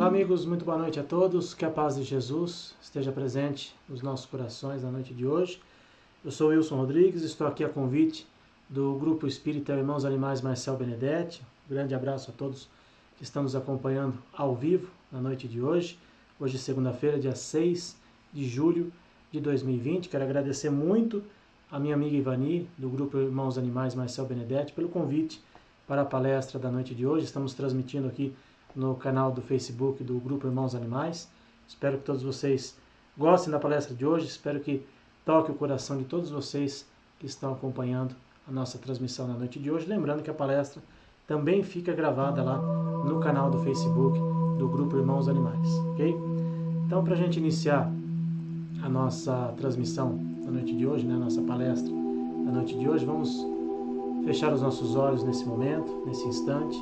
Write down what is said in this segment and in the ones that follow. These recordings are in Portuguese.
Olá amigos, muito boa noite a todos, que a paz de Jesus esteja presente nos nossos corações na noite de hoje. Eu sou Wilson Rodrigues, estou aqui a convite do Grupo Espírita Irmãos Animais Marcel Benedetti. Um grande abraço a todos que estão nos acompanhando ao vivo na noite de hoje. Hoje, segunda-feira, dia 6 de julho de 2020. Quero agradecer muito a minha amiga Ivani, do Grupo Irmãos Animais Marcel Benedetti, pelo convite para a palestra da noite de hoje. Estamos transmitindo aqui no canal do Facebook do Grupo Irmãos Animais. Espero que todos vocês gostem da palestra de hoje, espero que toque o coração de todos vocês que estão acompanhando a nossa transmissão na noite de hoje. Lembrando que a palestra também fica gravada lá no canal do Facebook do Grupo Irmãos Animais, ok? Então, para a gente iniciar a nossa transmissão da noite de hoje, né, a nossa palestra da noite de hoje, vamos fechar os nossos olhos nesse momento, nesse instante,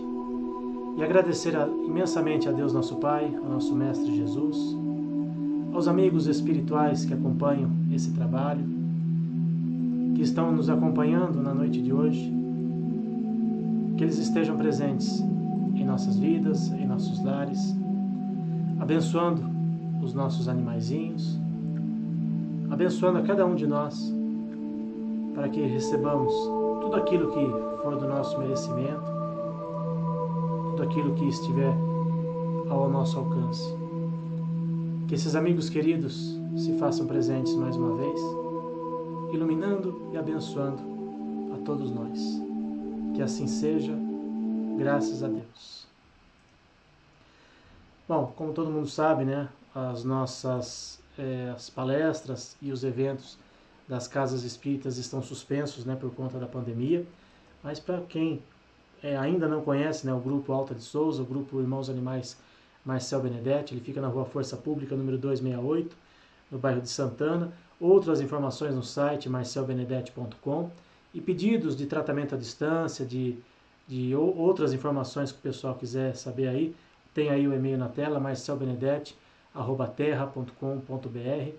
e agradecer imensamente a Deus nosso Pai, ao nosso Mestre Jesus, aos amigos espirituais que acompanham esse trabalho, que estão nos acompanhando na noite de hoje, que eles estejam presentes em nossas vidas, em nossos lares, abençoando os nossos animaizinhos, abençoando a cada um de nós, para que recebamos tudo aquilo que for do nosso merecimento, tudo aquilo que estiver ao nosso alcance. Que esses amigos queridos se façam presentes mais uma vez, iluminando e abençoando a todos nós. Que assim seja, graças a Deus. Bom, como todo mundo sabe, né, as nossas as palestras e os eventos das casas espíritas estão suspensos, né, por conta da pandemia, mas para quem ainda não conhece, né, o Grupo Alta de Souza, o Grupo Irmãos Animais Marcel Benedetti, ele fica na Rua Força Pública, número 268, no bairro de Santana. Outras informações no site marcelbenedetti.com e pedidos de tratamento à distância, de outras informações que o pessoal quiser saber aí, tem aí o e-mail na tela, marcelbenedetti@terra.com.br.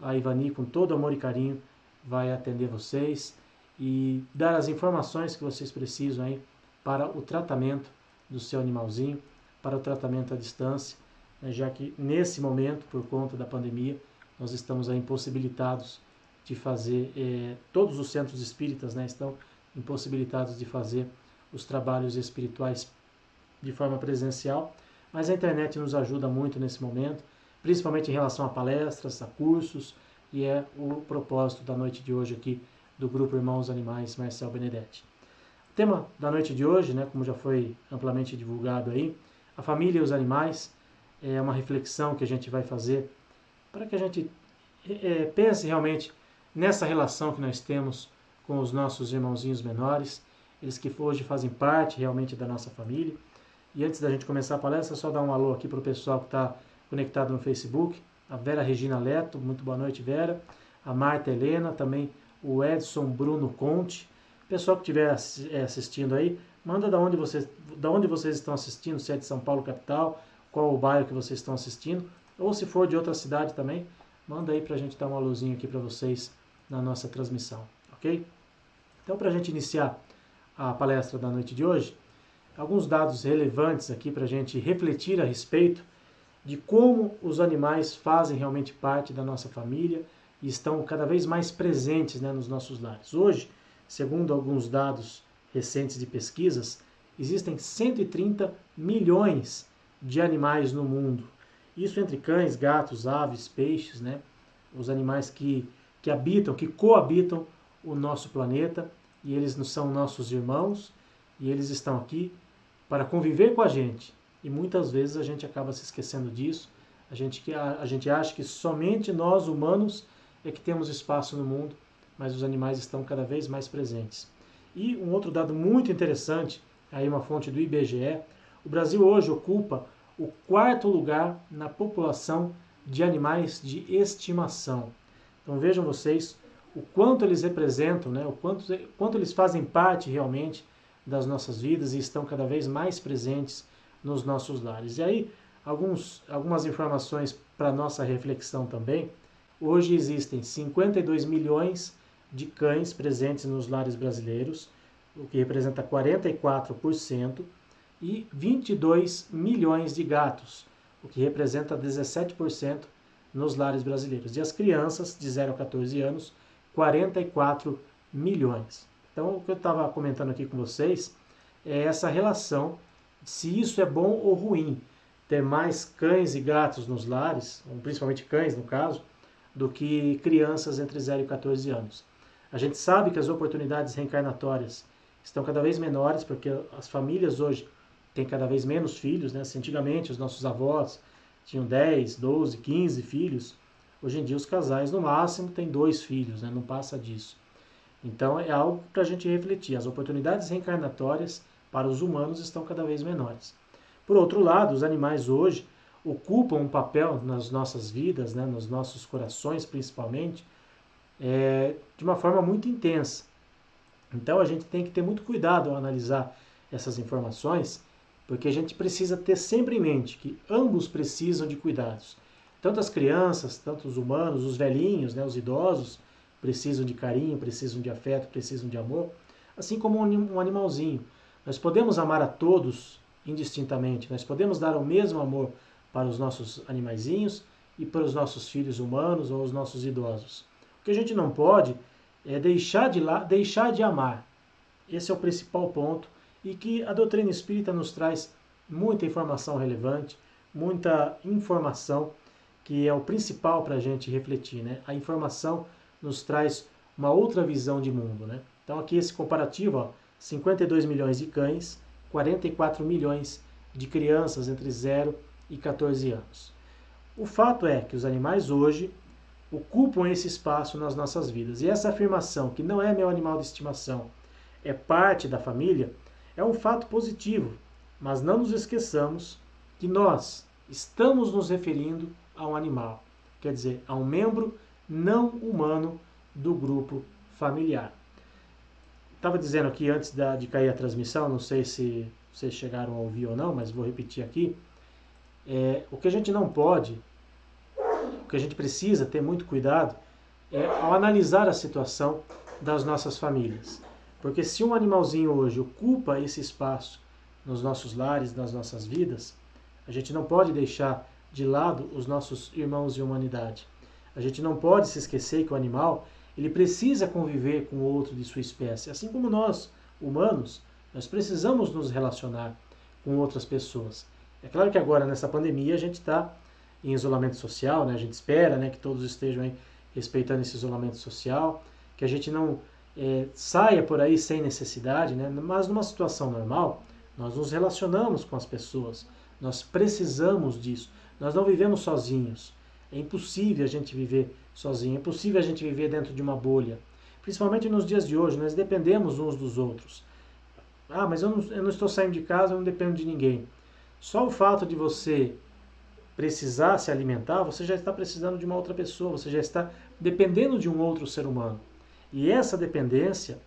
A Ivani, com todo amor e carinho, vai atender vocês e dar as informações que vocês precisam aí para o tratamento do seu animalzinho, para o tratamento à distância, né, já que nesse momento, por conta da pandemia, nós estamos aí impossibilitados de fazer, todos os centros espíritas, né, estão impossibilitados de fazer os trabalhos espirituais de forma presencial, mas a internet nos ajuda muito nesse momento, principalmente em relação a palestras, a cursos, e é o propósito da noite de hoje aqui do Grupo Irmãos Animais Marcel Benedetti. O tema da noite de hoje, né, como já foi amplamente divulgado aí, a família e os animais, é uma reflexão que a gente vai fazer para que a gente pense realmente nessa relação que nós temos com os nossos irmãozinhos menores, eles que hoje fazem parte realmente da nossa família. E antes da gente começar a palestra, só dar um alô aqui para o pessoal que está conectado no Facebook, a Vera Regina Leto, muito boa noite, Vera, a Marta Helena, também o Edson Bruno Conte. Pessoal que estiver assistindo aí, manda da onde vocês estão assistindo, se é de São Paulo capital, qual o bairro que vocês estão assistindo, ou se for de outra cidade também, manda aí para a gente dar um alôzinho aqui para vocês na nossa transmissão, ok? Então, para a gente iniciar a palestra da noite de hoje, alguns dados relevantes aqui para a gente refletir a respeito de como os animais fazem realmente parte da nossa família e estão cada vez mais presentes, né, nos nossos lares. Hoje, segundo alguns dados recentes de pesquisas, existem 130 milhões de animais no mundo. Isso entre cães, gatos, aves, peixes, né? Os animais que habitam, que coabitam o nosso planeta, e eles são nossos irmãos, e eles estão aqui para conviver com a gente. E muitas vezes a gente acaba se esquecendo disso, a gente acha que somente nós, humanos, é que temos espaço no mundo, mas os animais estão cada vez mais presentes. E um outro dado muito interessante, aí uma fonte do IBGE, o Brasil hoje ocupa o 4º lugar na população de animais de estimação. Então vejam vocês o quanto eles representam, né, o quanto eles fazem parte realmente das nossas vidas e estão cada vez mais presentes nos nossos lares. E aí, algumas informações para nossa reflexão também. Hoje existem 52 milhões de cães presentes nos lares brasileiros, o que representa 44%, e 22 milhões de gatos, o que representa 17% nos lares brasileiros. E as crianças de 0 a 14 anos, 44 milhões. Então, o que eu estava comentando aqui com vocês é essa relação, se isso é bom ou ruim, ter mais cães e gatos nos lares, principalmente cães no caso, do que crianças entre 0 e 14 anos. A gente sabe que as oportunidades reencarnatórias estão cada vez menores, porque as famílias hoje têm cada vez menos filhos, né? Se antigamente os nossos avós tinham 10, 12, 15 filhos, hoje em dia os casais no máximo têm 2 filhos, né? Não passa disso. Então é algo para a gente refletir. As oportunidades reencarnatórias para os humanos estão cada vez menores. Por outro lado, os animais hoje ocupam um papel nas nossas vidas, né, nos nossos corações principalmente, de uma forma muito intensa. Então a gente tem que ter muito cuidado ao analisar essas informações, porque a gente precisa ter sempre em mente que ambos precisam de cuidados. Tanto as crianças, tanto os humanos, os velhinhos, né, os idosos, precisam de carinho, precisam de afeto, precisam de amor, assim como um animalzinho. Nós podemos amar a todos indistintamente, nós podemos dar o mesmo amor para os nossos animaizinhos e para os nossos filhos humanos ou os nossos idosos. O que a gente não pode é deixar de amar. Esse é o principal ponto e que a doutrina espírita nos traz muita informação relevante, muita informação que é o principal para a gente refletir, né? A informação nos traz uma outra visão de mundo, né? Então aqui esse comparativo, ó, 52 milhões de cães, 44 milhões de crianças entre 0 e 14 anos. O fato é que os animais hoje ocupam esse espaço nas nossas vidas. E essa afirmação, que não é meu animal de estimação, é parte da família, é um fato positivo. Mas não nos esqueçamos que nós estamos nos referindo a um animal, quer dizer, a um membro não humano do grupo familiar. Estava dizendo aqui antes de cair a transmissão, não sei se vocês chegaram a ouvir ou não, mas vou repetir aqui. O que a gente não pode, o que a gente precisa ter muito cuidado é ao analisar a situação das nossas famílias. Porque se um animalzinho hoje ocupa esse espaço nos nossos lares, nas nossas vidas, a gente não pode deixar de lado os nossos irmãos de humanidade. A gente não pode se esquecer que o animal ele precisa conviver com outro de sua espécie. Assim como nós, humanos, nós precisamos nos relacionar com outras pessoas. É claro que agora, nessa pandemia, a gente está em isolamento social, né? A gente espera, né, que todos estejam aí respeitando esse isolamento social, que a gente não saia por aí sem necessidade, né? Mas numa situação normal, nós nos relacionamos com as pessoas, nós precisamos disso. Nós não vivemos sozinhos. É impossível a gente viver sozinho, é impossível a gente viver dentro de uma bolha. Principalmente nos dias de hoje, nós dependemos uns dos outros. Ah, mas eu não estou saindo de casa, eu não dependo de ninguém. Só o fato de você precisar se alimentar, você já está precisando de uma outra pessoa, você já está dependendo de um outro ser humano. E essa dependência,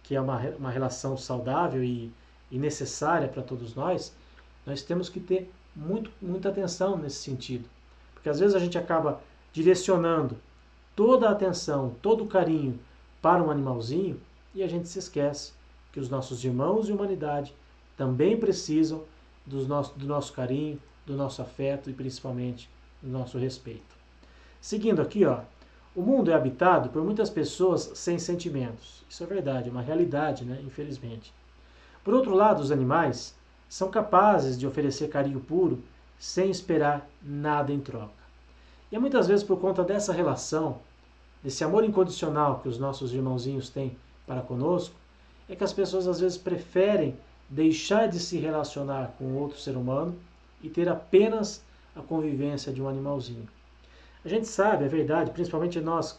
que é uma relação saudável e necessária para todos nós temos que ter muita atenção nesse sentido. Porque às vezes a gente acaba direcionando toda a atenção, todo o carinho para um animalzinho e a gente se esquece que os nossos irmãos de humanidade também precisam do nosso carinho, do nosso afeto e principalmente do nosso respeito. Seguindo aqui, ó, o mundo é habitado por muitas pessoas sem sentimentos. Isso é verdade, é uma realidade, né? Infelizmente. Por outro lado, os animais são capazes de oferecer carinho puro sem esperar nada em troca. E é muitas vezes por conta dessa relação, desse amor incondicional que os nossos irmãozinhos têm para conosco, é que as pessoas às vezes preferem deixar de se relacionar com outro ser humano e ter apenas a convivência de um animalzinho. A gente sabe, é verdade, principalmente nós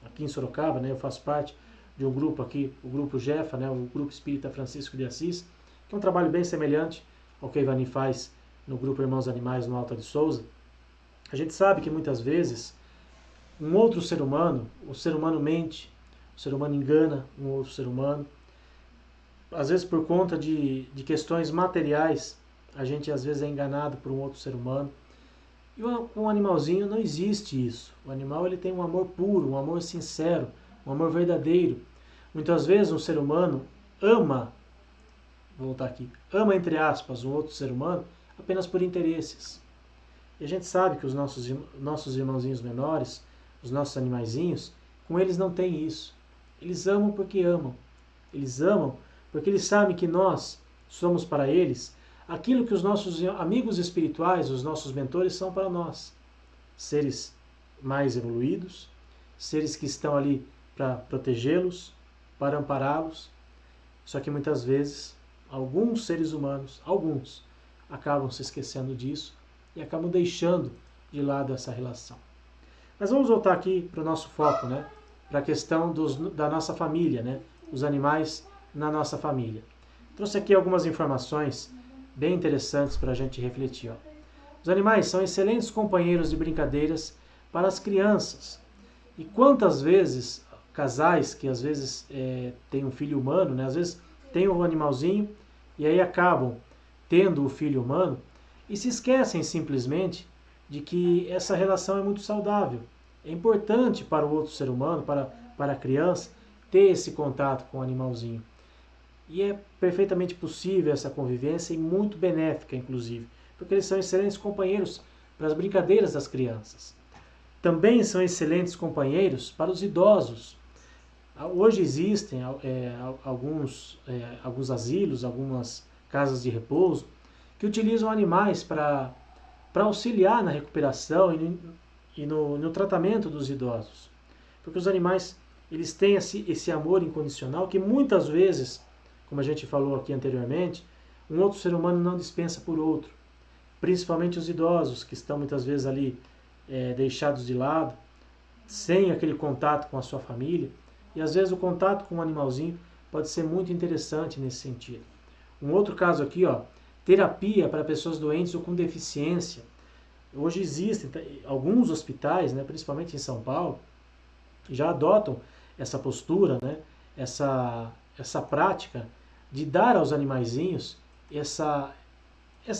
aqui em Sorocaba, né, eu faço parte de um grupo aqui, o Grupo Jefa, né, o Grupo Espírita Francisco de Assis, que é um trabalho bem semelhante ao que a Ivani faz no Grupo Irmãos Animais no Alta de Souza. A gente sabe que muitas vezes um outro ser humano, o ser humano mente, o ser humano engana um outro ser humano. Às vezes por conta de questões materiais, a gente às vezes é enganado por um outro ser humano. E com um animalzinho não existe isso. O animal ele tem um amor puro, um amor sincero, um amor verdadeiro. Muitas vezes um ser humano ama, vou voltar aqui, ama entre aspas um outro ser humano apenas por interesses. E a gente sabe que os nossos irmãozinhos menores, os nossos animaizinhos, com eles não tem isso. Eles amam porque amam. Eles amam porque eles sabem que nós somos para eles aquilo que os nossos amigos espirituais, os nossos mentores são para nós. Seres mais evoluídos, seres que estão ali para protegê-los, para ampará-los. Só que muitas vezes, alguns seres humanos, alguns, acabam se esquecendo disso e acabam deixando de lado essa relação. Mas vamos voltar aqui para o nosso foco, né? Para a questão da nossa família, né? Os animais na nossa família. Trouxe aqui algumas informações bem interessantes para a gente refletir. Ó. Os animais são excelentes companheiros de brincadeiras para as crianças. E quantas vezes casais que às vezes têm um filho humano, né? Às vezes tem um animalzinho e aí acabam tendo o filho humano e se esquecem simplesmente de que essa relação é muito saudável. É importante para o outro ser humano, para a criança, ter esse contato com o animalzinho. E é perfeitamente possível essa convivência e muito benéfica, inclusive, porque eles são excelentes companheiros para as brincadeiras das crianças. Também são excelentes companheiros para os idosos. Hoje existem alguns asilos, algumas casas de repouso, que utilizam animais para auxiliar na recuperação e no tratamento dos idosos. Porque os animais, eles têm esse amor incondicional que muitas vezes, como a gente falou aqui anteriormente, um outro ser humano não dispensa por outro. Principalmente os idosos, que estão muitas vezes ali deixados de lado, sem aquele contato com a sua família. E às vezes o contato com um animalzinho pode ser muito interessante nesse sentido. Um outro caso aqui, ó, terapia para pessoas doentes ou com deficiência. Hoje existem alguns hospitais, né, principalmente em São Paulo, já adotam essa postura, né, essa prática de dar aos animaizinhos essa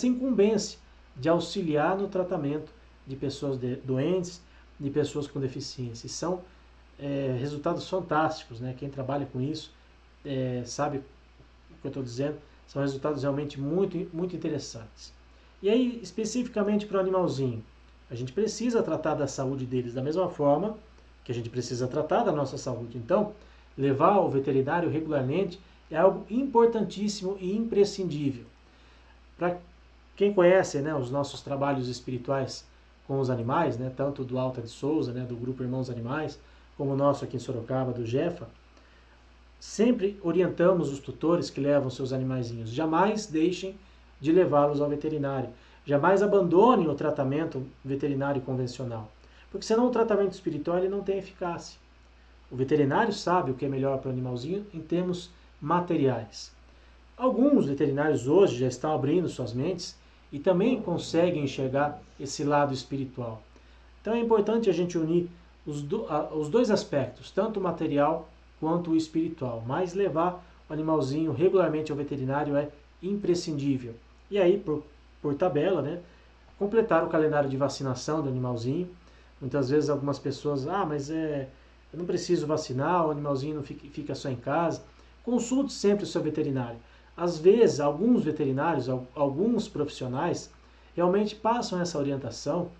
incumbência de auxiliar no tratamento de pessoas doentes, de pessoas com deficiência. E são resultados fantásticos, né? Quem trabalha com isso sabe o que eu estou dizendo. São resultados realmente muito, muito interessantes. E aí, especificamente para o animalzinho, a gente precisa tratar da saúde deles da mesma forma que a gente precisa tratar da nossa saúde. Então, levar ao veterinário regularmente é algo importantíssimo e imprescindível. Para quem conhece, né, os nossos trabalhos espirituais com os animais, né, tanto do Alta de Souza, né, do Grupo Irmãos Animais, como o nosso aqui em Sorocaba, do Jefa, sempre orientamos os tutores que levam seus animaizinhos. Jamais deixem de levá-los ao veterinário. Jamais abandonem o tratamento veterinário convencional. Porque senão o tratamento espiritual ele não tem eficácia. O veterinário sabe o que é melhor para o animalzinho em termos materiais. Alguns veterinários hoje já estão abrindo suas mentes e também conseguem enxergar esse lado espiritual. Então é importante a gente unir os dois aspectos, tanto o material quanto o espiritual. Mas levar o animalzinho regularmente ao veterinário é imprescindível. E aí, por tabela, né, completar o calendário de vacinação do animalzinho. Muitas vezes algumas pessoas, mas eu não preciso vacinar, o animalzinho não fica só em casa. Consulte sempre o seu veterinário. Às vezes, alguns veterinários, alguns profissionais, realmente passam essa orientação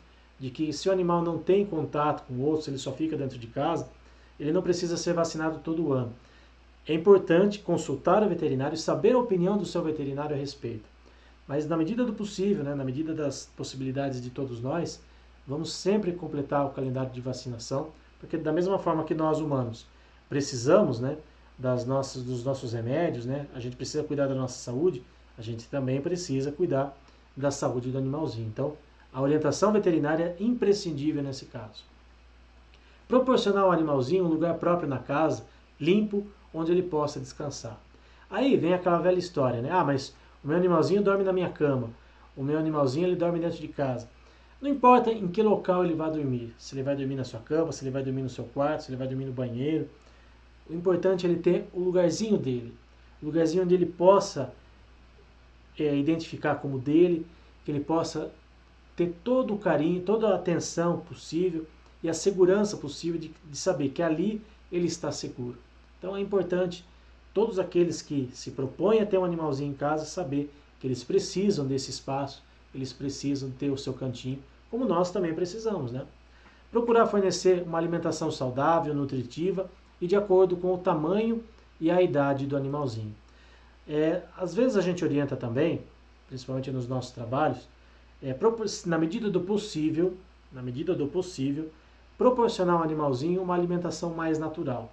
de que se o animal não tem contato com outros, ele só fica dentro de casa, ele não precisa ser vacinado todo ano. É importante consultar o veterinário e saber a opinião do seu veterinário a respeito. Mas na medida do possível, né, na medida das possibilidades de todos nós, vamos sempre completar o calendário de vacinação, porque da mesma forma que nós humanos precisamos, né, dos nossos remédios, né, a gente precisa cuidar da nossa saúde, a gente também precisa cuidar da saúde do animalzinho. Então, a orientação veterinária é imprescindível nesse caso. Proporcionar ao animalzinho um lugar próprio na casa, limpo, onde ele possa descansar. Aí vem aquela velha história, né? Mas o meu animalzinho dorme na minha cama, o meu animalzinho ele dorme dentro de casa. Não importa em que local ele vai dormir, se ele vai dormir na sua cama, se ele vai dormir no seu quarto, se ele vai dormir no banheiro. O importante é ele ter o lugarzinho dele, o lugarzinho onde ele possa identificar como dele, que ele possa ter todo o carinho, toda a atenção possível e a segurança possível de saber que ali ele está seguro. Então é importante todos aqueles que se propõem a ter um animalzinho em casa saber que eles precisam desse espaço, eles precisam ter o seu cantinho como nós também precisamos, né? Procurar fornecer uma alimentação saudável, nutritiva e de acordo com o tamanho e a idade do animalzinho. Às vezes a gente orienta também, principalmente nos nossos trabalhos, na medida do possível, proporcionar ao animalzinho uma alimentação mais natural.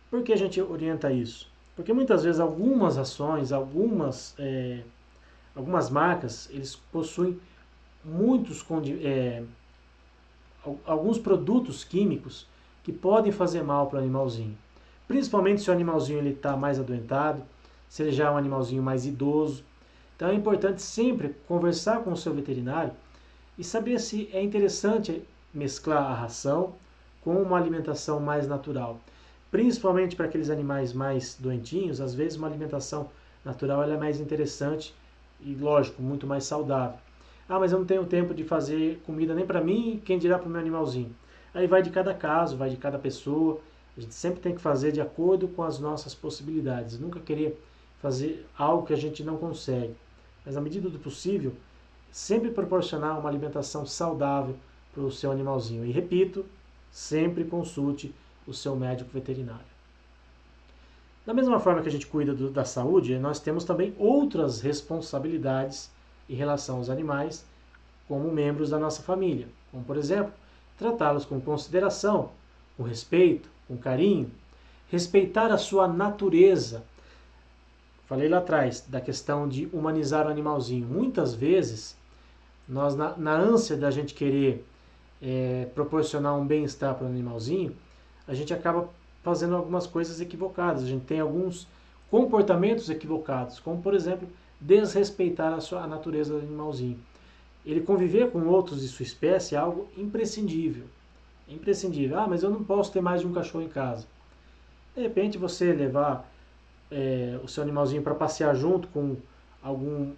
Por que a gente orienta isso? Porque muitas vezes algumas ações, algumas marcas, eles possuem alguns produtos químicos que podem fazer mal para o animalzinho. Principalmente se o animalzinho está mais adoentado, se ele já é um animalzinho mais idoso. Então é importante sempre conversar com o seu veterinário e saber se é interessante mesclar a ração com uma alimentação mais natural. Principalmente para aqueles animais mais doentinhos, às vezes uma alimentação natural ela é mais interessante e, lógico, muito mais saudável. Ah, mas eu não tenho tempo de fazer comida nem para mim, quem dirá para o meu animalzinho. Aí vai de cada caso, vai de cada pessoa. A gente sempre tem que fazer de acordo com as nossas possibilidades. Nunca querer fazer algo que a gente não consegue. Mas, na medida do possível, sempre proporcionar uma alimentação saudável para o seu animalzinho. E, repito, sempre consulte o seu médico veterinário. Da mesma forma que a gente cuida da saúde, nós temos também outras responsabilidades em relação aos animais, como membros da nossa família. Como, por exemplo, tratá-los com consideração, com respeito, com carinho, respeitar a sua natureza. Falei lá atrás da questão de humanizar o animalzinho. Muitas vezes, nós na ânsia da gente querer proporcionar um bem-estar para o animalzinho, a gente acaba fazendo algumas coisas equivocadas. A gente tem alguns comportamentos equivocados, como, por exemplo, desrespeitar a natureza do animalzinho. Ele conviver com outros de sua espécie é algo imprescindível. Imprescindível. Ah, mas eu não posso ter mais de um cachorro em casa. De repente você levar o seu animalzinho para passear junto com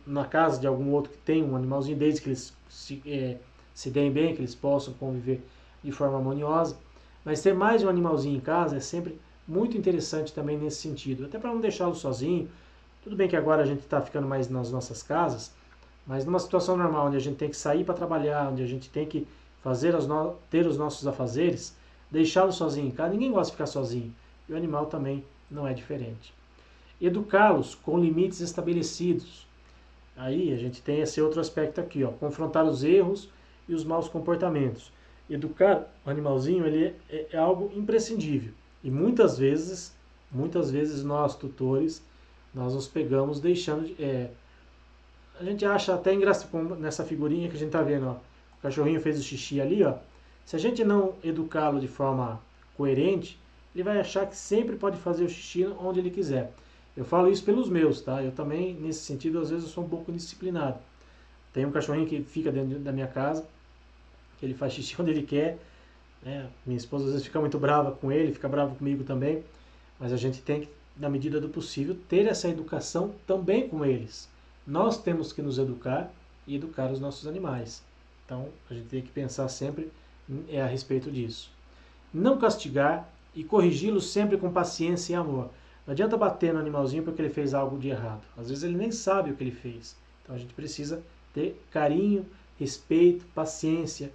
na casa de algum outro que tem um animalzinho, desde que eles se deem bem, que eles possam conviver de forma harmoniosa. Mas ter mais de um animalzinho em casa é sempre muito interessante também nesse sentido. Até para não deixá-lo sozinho. Tudo bem que agora a gente está ficando mais nas nossas casas, mas numa situação normal, onde a gente tem que sair para trabalhar, onde a gente tem que ter os nossos afazeres, deixá-lo sozinho em casa, ninguém gosta de ficar sozinho. E o animal também não é diferente. Educá-los com limites estabelecidos. Aí a gente tem esse outro aspecto aqui, ó, confrontar os erros e os maus comportamentos. Educar o animalzinho ele é algo imprescindível. E muitas vezes nós, tutores, nós nos pegamos deixando a gente acha até engraçado nessa figurinha que a gente está vendo, ó, o cachorrinho fez o xixi ali, ó. Se a gente não educá-lo de forma coerente, ele vai achar que sempre pode fazer o xixi onde ele quiser. Eu falo isso pelos meus, tá? Eu também, nesse sentido, às vezes eu sou um pouco indisciplinado. Tem um cachorrinho que fica dentro da minha casa, que ele faz xixi onde ele quer, né? Minha esposa às vezes fica muito brava com ele, fica brava comigo também, mas a gente tem que, na medida do possível, ter essa educação também com eles. Nós temos que nos educar e educar os nossos animais. Então, a gente tem que pensar sempre a respeito disso. Não castigar e corrigi-lo sempre com paciência e amor. Não adianta bater no animalzinho porque ele fez algo de errado. Às vezes ele nem sabe o que ele fez. Então, a gente precisa ter carinho, respeito, paciência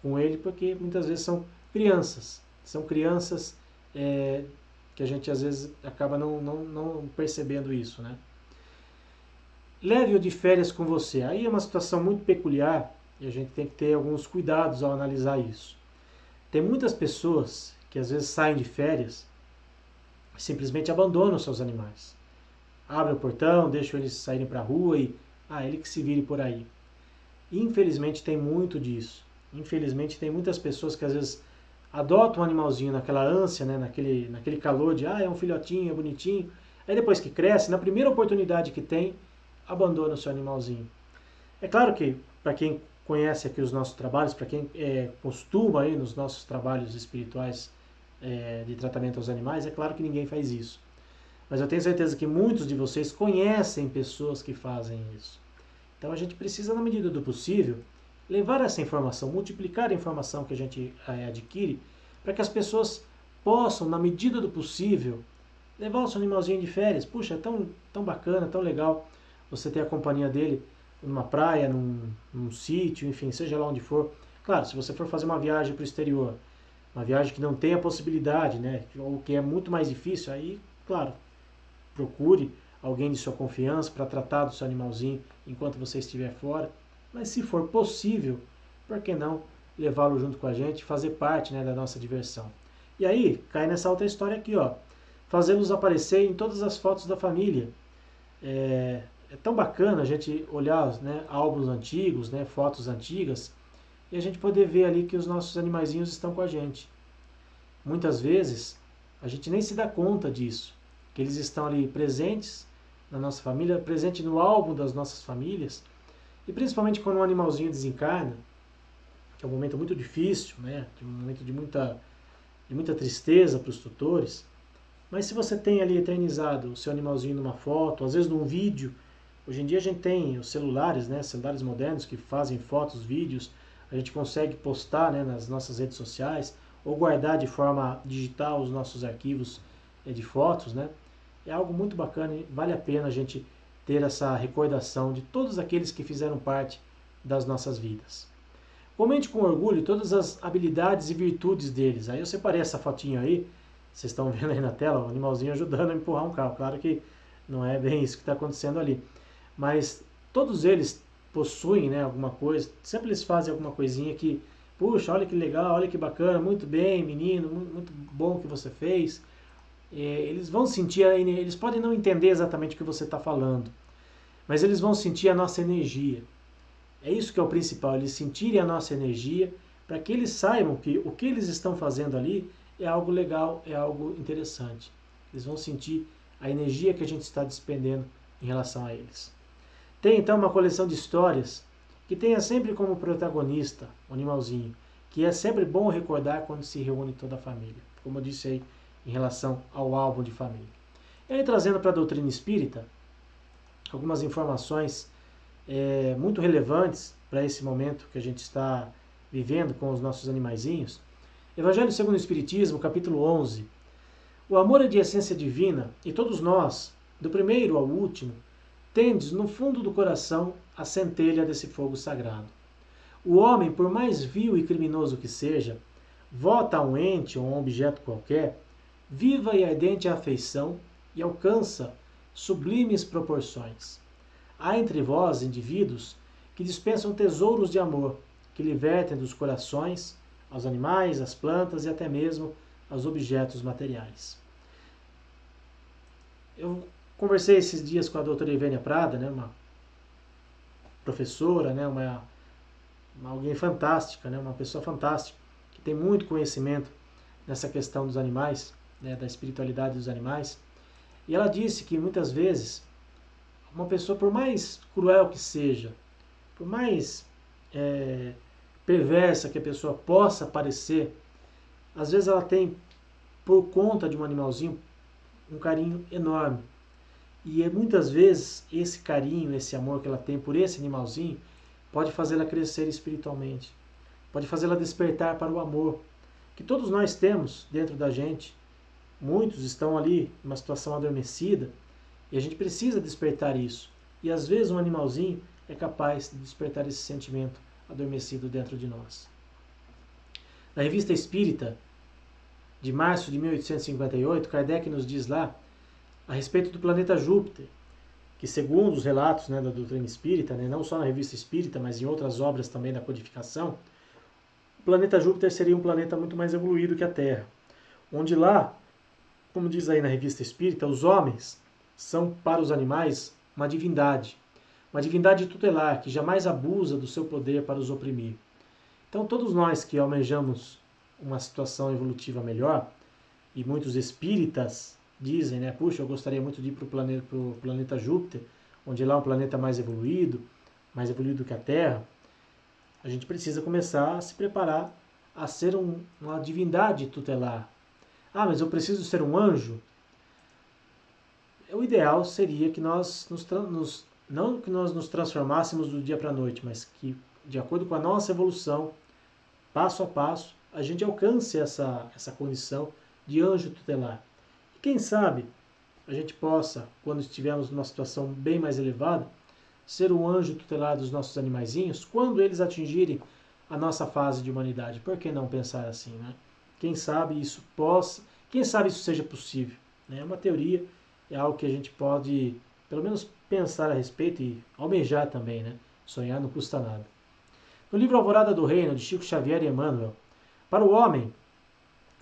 com ele, porque muitas vezes são crianças. São crianças que a gente às vezes acaba não percebendo isso, né? Leve-o de férias com você. Aí é uma situação muito peculiar e a gente tem que ter alguns cuidados ao analisar isso. Tem muitas pessoas que às vezes saem de férias e simplesmente abandonam seus animais. Abrem o portão, deixam eles saírem para a rua e ele que se vire por aí. Infelizmente tem muito disso. Infelizmente tem muitas pessoas que às vezes adotam um animalzinho naquela ânsia, né, naquele calor de é um filhotinho, é bonitinho. Aí depois que cresce, na primeira oportunidade que tem, abandona o seu animalzinho. É claro que, para quem conhece aqui os nossos trabalhos, para quem costuma aí nos nossos trabalhos espirituais de tratamento aos animais, é claro que ninguém faz isso. Mas eu tenho certeza que muitos de vocês conhecem pessoas que fazem isso. Então a gente precisa, na medida do possível, levar essa informação, multiplicar a informação que a gente adquire, para que as pessoas possam, na medida do possível, levar o seu animalzinho de férias. Puxa, é tão bacana, tão legal você ter a companhia dele numa praia, num sítio, enfim, seja lá onde for. Claro, se você for fazer uma viagem para o exterior, uma viagem que não tem a possibilidade, né, ou que é muito mais difícil, aí, claro, procure alguém de sua confiança para tratar do seu animalzinho enquanto você estiver fora. Mas se for possível, por que não levá-lo junto com a gente, fazer parte, né, da nossa diversão? E aí, cai nessa outra história aqui, ó. Fazê-los aparecer em todas as fotos da família. É tão bacana a gente olhar, né, álbuns antigos, né, fotos antigas, e a gente poder ver ali que os nossos animaizinhos estão com a gente. Muitas vezes a gente nem se dá conta disso, que eles estão ali presentes na nossa família, presente no álbum das nossas famílias, e principalmente quando um animalzinho desencarna, que é um momento muito difícil, né, um momento de muita tristeza para os tutores. Mas se você tem ali eternizado o seu animalzinho numa foto, às vezes num vídeo, hoje em dia a gente tem os celulares, né, celulares modernos que fazem fotos, vídeos, a gente consegue postar, né, nas nossas redes sociais ou guardar de forma digital os nossos arquivos de fotos, né? É algo muito bacana e vale a pena a gente ter essa recordação de todos aqueles que fizeram parte das nossas vidas. Comente com orgulho todas as habilidades e virtudes deles. Aí eu separei essa fotinho aí, vocês estão vendo aí na tela, o animalzinho ajudando a empurrar um carro. Claro que não é bem isso que está acontecendo ali. Mas todos eles possuem, né, alguma coisa, sempre eles fazem alguma coisinha que, puxa, olha que legal, olha que bacana, muito bem, menino, muito bom que você fez. Eles vão sentir, eles podem não entender exatamente o que você está falando, mas eles vão sentir a nossa energia. É isso que é o principal, eles sentirem a nossa energia, para que eles saibam que o que eles estão fazendo ali é algo legal, é algo interessante. Eles vão sentir a energia que a gente está despendendo em relação a eles. Tem então uma coleção de histórias que tenha sempre como protagonista o animalzinho, que é sempre bom recordar quando se reúne toda a família, como eu disse aí em relação ao álbum de família. E aí trazendo para a doutrina espírita algumas informações muito relevantes para esse momento que a gente está vivendo com os nossos animaizinhos. Evangelho segundo o Espiritismo, capítulo 11. O amor é de essência divina e todos nós, do primeiro ao último, tendes no fundo do coração a centelha desse fogo sagrado. O homem, por mais vil e criminoso que seja, vota a um ente ou a um objeto qualquer, viva e ardente afeição e alcança sublimes proporções. Há entre vós indivíduos que dispensam tesouros de amor, que libertem dos corações aos animais, às plantas e até mesmo aos objetos materiais. Eu conversei esses dias com a doutora Ivênia Prada, né, uma professora, né, alguém fantástica, né, uma pessoa fantástica, que tem muito conhecimento nessa questão dos animais, né, da espiritualidade dos animais. E ela disse que muitas vezes uma pessoa, por mais cruel que seja, por mais perversa que a pessoa possa parecer, às vezes ela tem, por conta de um animalzinho, um carinho enorme. E muitas vezes esse carinho, esse amor que ela tem por esse animalzinho, pode fazê-la crescer espiritualmente, pode fazê-la despertar para o amor, que todos nós temos dentro da gente. Muitos estão ali em uma situação adormecida, e a gente precisa despertar isso. E às vezes um animalzinho é capaz de despertar esse sentimento adormecido dentro de nós. Na Revista Espírita, de março de 1858, Kardec nos diz lá a respeito do planeta Júpiter, que segundo os relatos, né, da doutrina espírita, né, não só na Revista Espírita, mas em outras obras também da codificação, o planeta Júpiter seria um planeta muito mais evoluído que a Terra, onde lá, como diz aí na Revista Espírita, os homens são para os animais uma divindade tutelar, que jamais abusa do seu poder para os oprimir. Então todos nós que almejamos uma situação evolutiva melhor, e muitos espíritas dizem, né, puxa, eu gostaria muito de ir para o planeta Júpiter, onde lá é um planeta mais evoluído que a Terra, a gente precisa começar a se preparar a ser uma divindade tutelar. Ah, mas eu preciso ser um anjo? O ideal seria que nós não que nós nos transformássemos do dia para a noite, mas que, de acordo com a nossa evolução, passo a passo, a gente alcance essa condição de anjo tutelar. E quem sabe a gente possa, quando estivermos numa situação bem mais elevada, ser o anjo tutelar dos nossos animaizinhos quando eles atingirem a nossa fase de humanidade. Por que não pensar assim, né? Quem sabe isso seja possível, né? É uma teoria, é algo que a gente pode, pelo menos, pensar a respeito e almejar também, né? Sonhar não custa nada. No livro Alvorada do Reino, de Chico Xavier e Emmanuel, para o homem,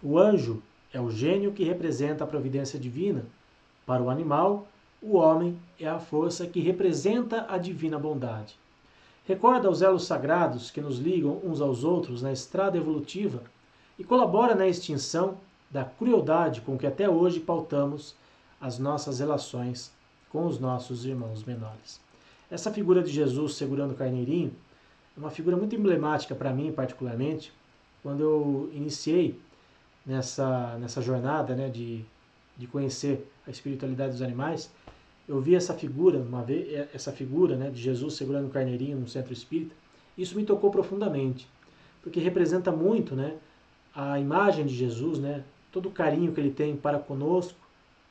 o anjo é o gênio que representa a providência divina. Para o animal, o homem é a força que representa a divina bondade. Recorda os elos sagrados que nos ligam uns aos outros na estrada evolutiva e colabora na extinção da crueldade com que até hoje pautamos as nossas relações com os nossos irmãos menores. Essa figura de Jesus segurando o carneirinho é uma figura muito emblemática para mim, particularmente, quando eu iniciei nessa jornada, né, de conhecer a espiritualidade dos animais. Eu vi essa figura, né, de Jesus segurando o carneirinho no centro espírita. Isso me tocou profundamente, porque representa muito, né, a imagem de Jesus, né, todo o carinho que ele tem para conosco,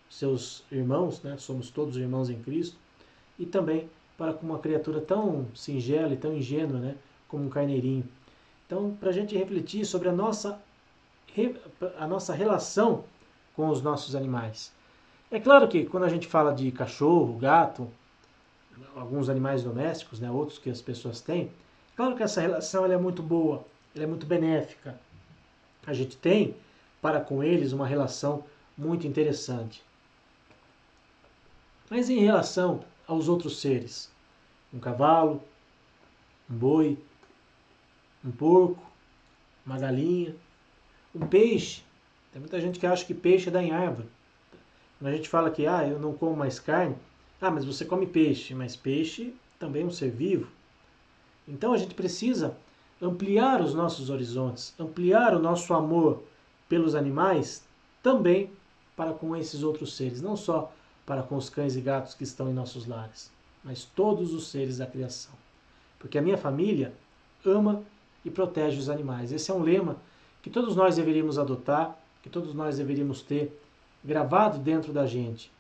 seus irmãos, né, somos todos irmãos em Cristo, e também para com uma criatura tão singela e tão ingênua, né, como um carneirinho. Então, para a gente refletir sobre a nossa relação com os nossos animais. É claro que quando a gente fala de cachorro, gato, alguns animais domésticos, né, outros que as pessoas têm, claro que essa relação ela é muito boa, ela é muito benéfica. A gente tem para com eles uma relação muito interessante. Mas em relação aos outros seres, um cavalo, um boi, um porco, uma galinha, um peixe. Tem muita gente que acha que peixe dá em árvore. Quando a gente fala que eu não como mais carne, mas você come peixe, mas peixe também é um ser vivo. Então a gente precisa ampliar os nossos horizontes, ampliar o nosso amor pelos animais também para com esses outros seres, não só para com os cães e gatos que estão em nossos lares, mas todos os seres da criação. Porque a minha família ama e protege os animais. Esse é um lema que todos nós deveríamos adotar, que todos nós deveríamos ter gravado dentro da gente.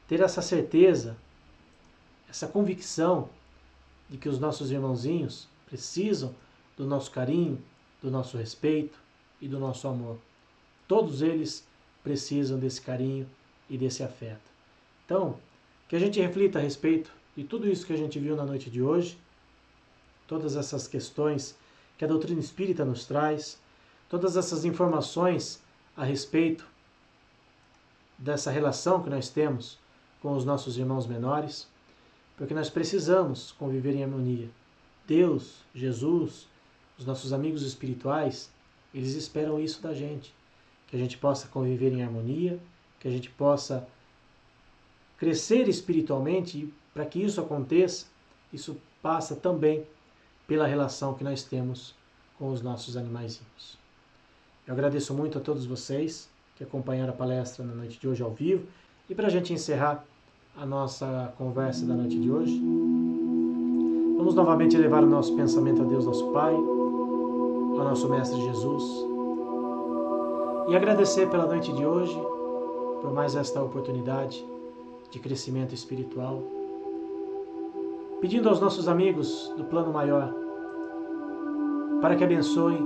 Ter essa certeza, essa convicção de que os nossos irmãozinhos precisam do nosso carinho, do nosso respeito e do nosso amor. Todos eles precisam desse carinho e desse afeto. Então, que a gente reflita a respeito de tudo isso que a gente viu na noite de hoje, todas essas questões que a doutrina espírita nos traz, todas essas informações a respeito dessa relação que nós temos com os nossos irmãos menores, porque nós precisamos conviver em harmonia. Deus, Jesus, os nossos amigos espirituais, eles esperam isso da gente, que a gente possa conviver em harmonia, que a gente possa crescer espiritualmente, e para que isso aconteça, isso passa também pela relação que nós temos com os nossos animaizinhos. Eu agradeço muito a todos vocês que acompanharam a palestra na noite de hoje ao vivo. E para a gente encerrar a nossa conversa da noite de hoje, vamos novamente elevar o nosso pensamento a Deus, nosso Pai, ao nosso Mestre Jesus, e agradecer pela noite de hoje, por mais esta oportunidade de crescimento espiritual, pedindo aos nossos amigos do plano maior para que abençoem,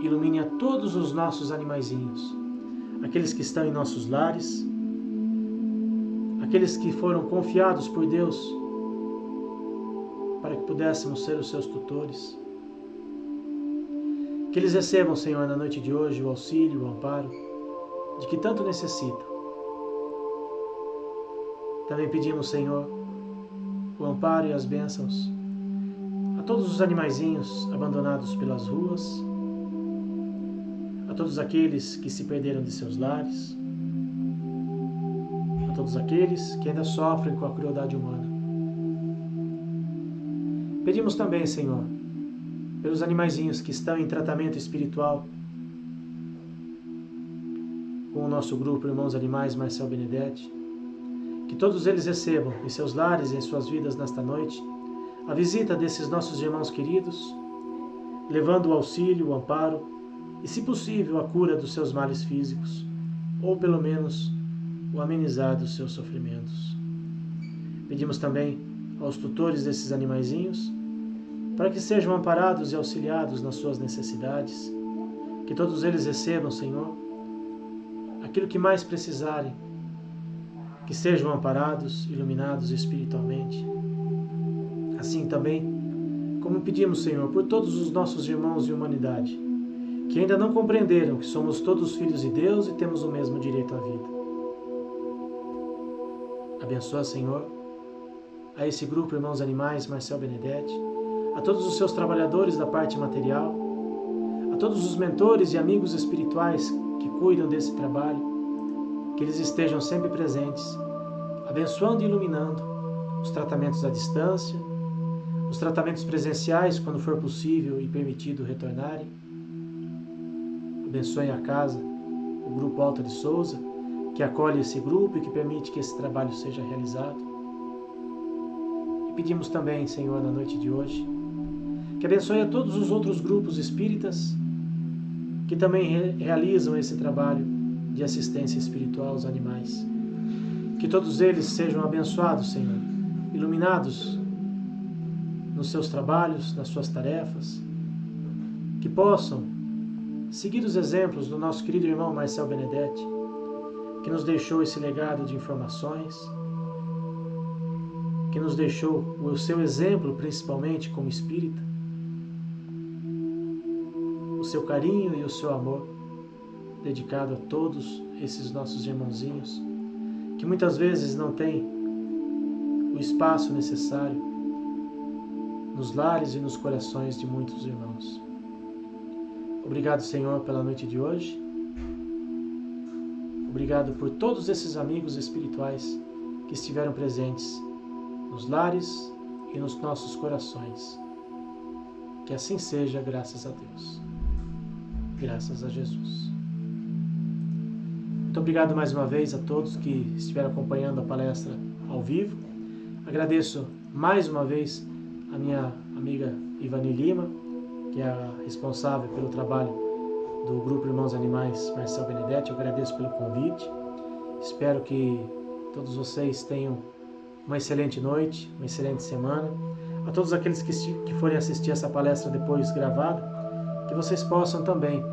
ilumine a todos os nossos animaizinhos, aqueles que estão em nossos lares, aqueles que foram confiados por Deus para que pudéssemos ser os seus tutores. Que eles recebam, Senhor, na noite de hoje o auxílio, o amparo de que tanto necessitam. Também pedimos, Senhor, o amparo e as bênçãos a todos os animaizinhos abandonados pelas ruas, a todos aqueles que se perderam de seus lares, a todos aqueles que ainda sofrem com a crueldade humana. Pedimos também, Senhor, pelos animaizinhos que estão em tratamento espiritual com o nosso grupo Irmãos Animais Marcel Benedetti, que todos eles recebam em seus lares e em suas vidas nesta noite a visita desses nossos irmãos queridos, levando o auxílio, o amparo e, se possível, a cura dos seus males físicos, ou pelo menos o amenizar dos seus sofrimentos. Pedimos também aos tutores desses animaizinhos, para que sejam amparados e auxiliados nas suas necessidades, que todos eles recebam, Senhor, aquilo que mais precisarem, que sejam amparados, iluminados espiritualmente. Assim também, como pedimos, Senhor, por todos os nossos irmãos de humanidade, que ainda não compreenderam que somos todos filhos de Deus e temos o mesmo direito à vida. Abençoa, Senhor, a esse grupo Irmãos Animais, Marcel Benedetti, a todos os seus trabalhadores da parte material, a todos os mentores e amigos espirituais que cuidam desse trabalho, que eles estejam sempre presentes, abençoando e iluminando os tratamentos à distância, os tratamentos presenciais, quando for possível e permitido retornarem. Abençoe a casa, o Grupo Alta de Souza, que acolhe esse grupo e que permite que esse trabalho seja realizado. E pedimos também, Senhor, na noite de hoje, que abençoe a todos os outros grupos espíritas que também realizam esse trabalho de assistência espiritual aos animais. Que todos eles sejam abençoados, Senhor, iluminados nos seus trabalhos, nas suas tarefas, que possam seguir os exemplos do nosso querido irmão Marcel Benedetti, que nos deixou esse legado de informações, que nos deixou o seu exemplo, principalmente como espírita, o seu carinho e o seu amor dedicado a todos esses nossos irmãozinhos, que muitas vezes não têm o espaço necessário nos lares e nos corações de muitos irmãos. Obrigado, Senhor, pela noite de hoje. Obrigado por todos esses amigos espirituais que estiveram presentes nos lares e nos nossos corações. Que assim seja, graças a Deus. Graças a Jesus. Muito obrigado mais uma vez a todos que estiveram acompanhando a palestra ao vivo. Agradeço mais uma vez a minha amiga Ivani Lima, que é a responsável pelo trabalho do Grupo Irmãos Animais Marcel Benedetti. Eu agradeço pelo convite. Espero que todos vocês tenham uma excelente noite, uma excelente semana. A todos aqueles que forem assistir essa palestra depois gravada, que vocês possam também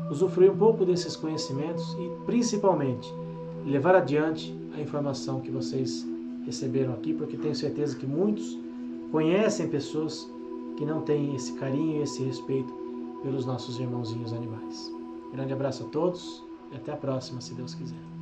usufruir um pouco desses conhecimentos e, principalmente, levar adiante a informação que vocês receberam aqui, porque tenho certeza que muitos conhecem pessoas que não têm esse carinho e esse respeito pelos nossos irmãozinhos animais. Grande abraço a todos e até a próxima, se Deus quiser.